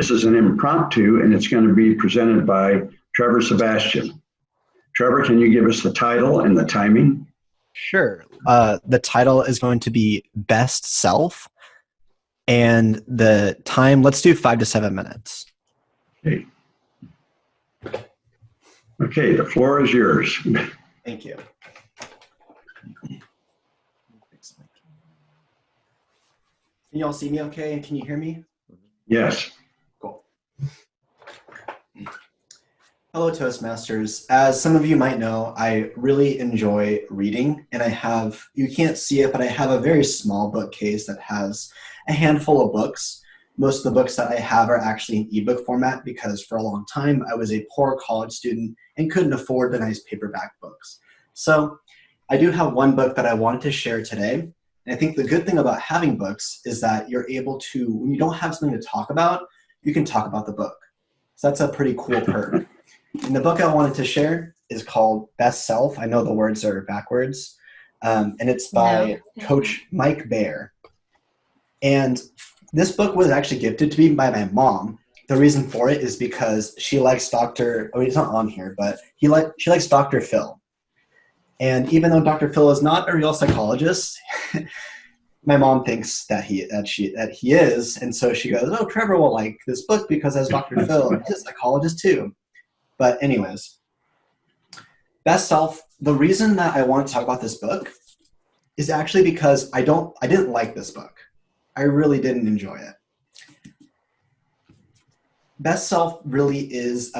This is an impromptu, and it's going to be presented by Trevor Sebastian. Trevor, can you give us the title and the timing? Sure. The title is going to be Best Self, and the time, let's do 5 to 7 minutes. Okay. Okay, the floor is yours. Thank you. Can you all see me okay, and can you hear me? Yes. Cool. Hello, Toastmasters. As some of you might know, I really enjoy reading, and you can't see it, but I have a very small bookcase that has a handful of books. Most of the books that I have are actually in ebook format because for a long time I was a poor college student and couldn't afford the nice paperback books. So I do have one book that I wanted to share today. And I think the good thing about having books is that you're able to, when you don't have something to talk about, you can talk about the book. So that's a pretty cool perk. And the book I wanted to share is called Best Self. I know the words are backwards. And it's by Coach Mike Baer. And this book was actually gifted to me by my mom. The reason for it is because she likes he's not on here, but she likes Dr. Phil. And even though Dr. Phil is not a real psychologist, my mom thinks that he is. And so she goes, oh, Trevor will like this book because as Dr. Phil, and he's a psychologist too. But anyways, Best Self, the reason that I want to talk about this book is actually because I didn't like this book. I really didn't enjoy it. Best Self really is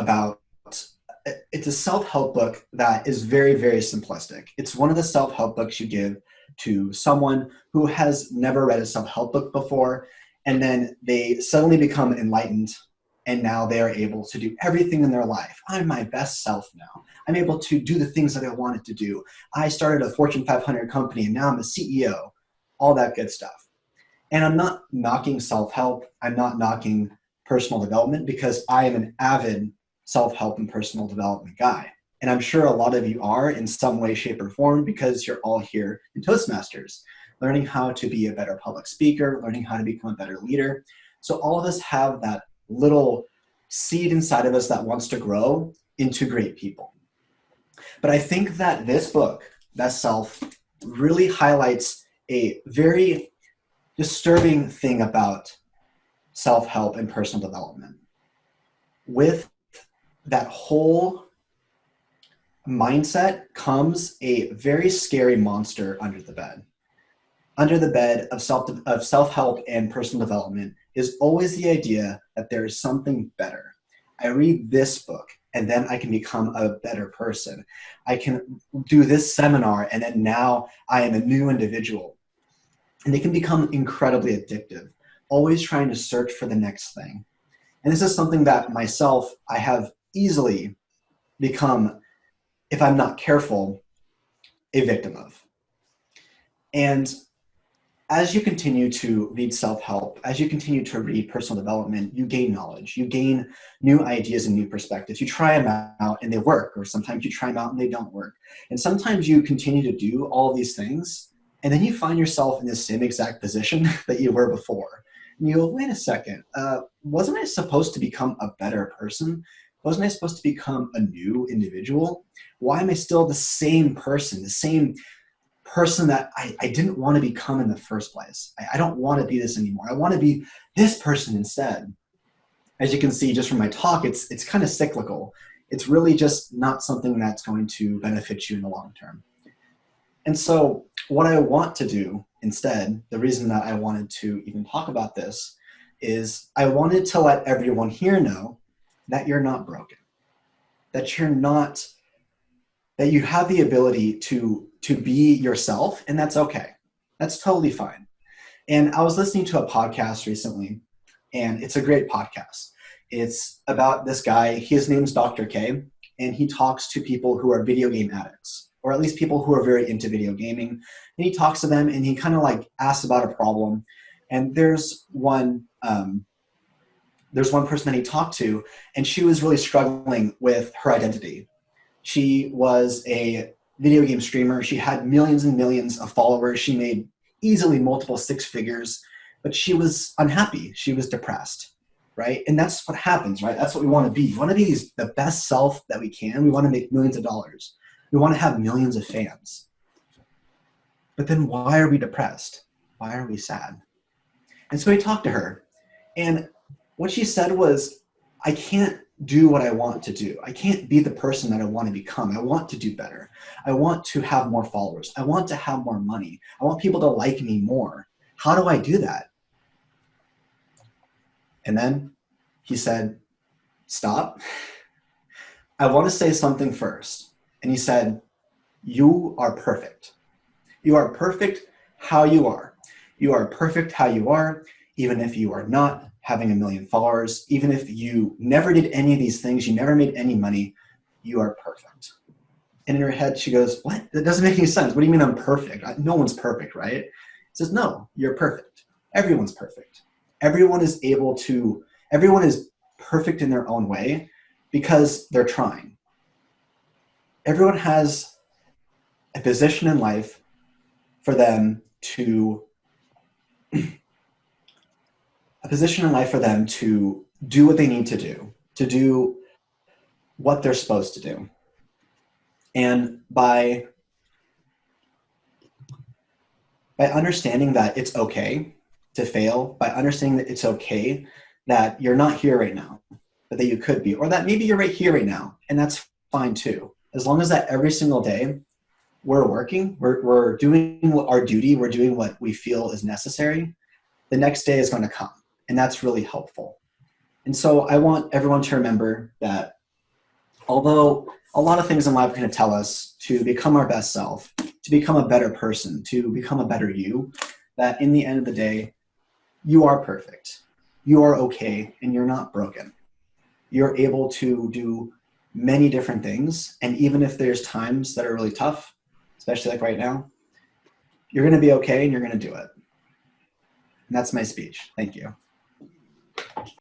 it's a self-help book that is very, very simplistic. It's one of the self-help books you give to someone who has never read a self-help book before, and then they suddenly become enlightened, and now they are able to do everything in their life. I'm my best self now. I'm able to do the things that I wanted to do. I started a Fortune 500 company, and now I'm a CEO, all that good stuff. And I'm not knocking self-help. I'm not knocking personal development because I am an avid self-help and personal development guy. And I'm sure a lot of you are in some way, shape, or form because you're all here in Toastmasters, learning how to be a better public speaker, learning how to become a better leader. So all of us have that little seed inside of us that wants to grow into great people. But I think that this book, Best Self, really highlights a very disturbing thing about self-help and personal development. With that whole mindset comes a very scary monster under the bed. Under the bed of self-help and personal development is always the idea that there is something better. I read this book and then I can become a better person. I can do this seminar and then now I am a new individual. And it can become incredibly addictive, always trying to search for the next thing. And this is something that myself, I have easily become, if I'm not careful, a victim of. And as you continue to read self-help, as you continue to read personal development, you gain knowledge, you gain new ideas and new perspectives. You try them out and they work, or sometimes you try them out and they don't work. And sometimes you continue to do all of these things, and then you find yourself in the same exact position that you were before. And you go, wait a second, wasn't I supposed to become a better person? Wasn't I supposed to become a new individual? Why am I still the same person that I didn't want to become in the first place? I don't want to be this anymore. I want to be this person instead. As you can see just from my talk, it's kind of cyclical. It's really just not something that's going to benefit you in the long term. And so what I want to do instead, the reason that I wanted to even talk about this is I wanted to let everyone here know that you're not broken, that you have the ability to be yourself, and that's okay. That's totally fine. And I was listening to a podcast recently, and it's a great podcast. It's about this guy, his name's Dr. K, and he talks to people who are video game addicts, or at least people who are very into video gaming. And he talks to them, and he kind of like asks about a problem. And there's one person that he talked to, and she was really struggling with her identity. She was a video game streamer. She had millions and millions of followers. She made easily multiple six figures, but she was unhappy. She was depressed. right? And that's what happens, right? That's what we want to be. We want to be the best self that we can. We want to make millions of dollars. We want to have millions of fans. But then why are we depressed? Why are we sad? And so we talked to her. And what she said was, I can't do what I want to do. I can't be the person that I want to become. I want to do better. I want to have more followers. I want to have more money. I want people to like me more. How do I do that? And then he said, stop. I want to say something first. And he said, you are perfect. You are perfect how you are. You are perfect how you are, even if you are not having 1 million followers, even if you never did any of these things, you never made any money, you are perfect. And in her head, she goes, what? That doesn't make any sense. What do you mean I'm perfect? No one's perfect, right? He says, no, you're perfect. Everyone's perfect. Everyone is perfect in their own way because they're trying. Everyone has a position in life for them to do what they need to do what they're supposed to do. And by understanding that it's okay to fail, by understanding that it's okay that you're not here right now, but that you could be, or that maybe you're right here right now, and that's fine too. As long as that every single day we're working, we're doing our duty, we're doing what we feel is necessary, the next day is going to come. And that's really helpful. And so I want everyone to remember that although a lot of things in life are going to tell us to become our best self, to become a better person, to become a better you, that in the end of the day, you are perfect. You are okay, and you're not broken. You're able to do many different things. And even if there's times that are really tough, especially like right now, you're going to be okay and you're going to do it. And that's my speech. Thank you.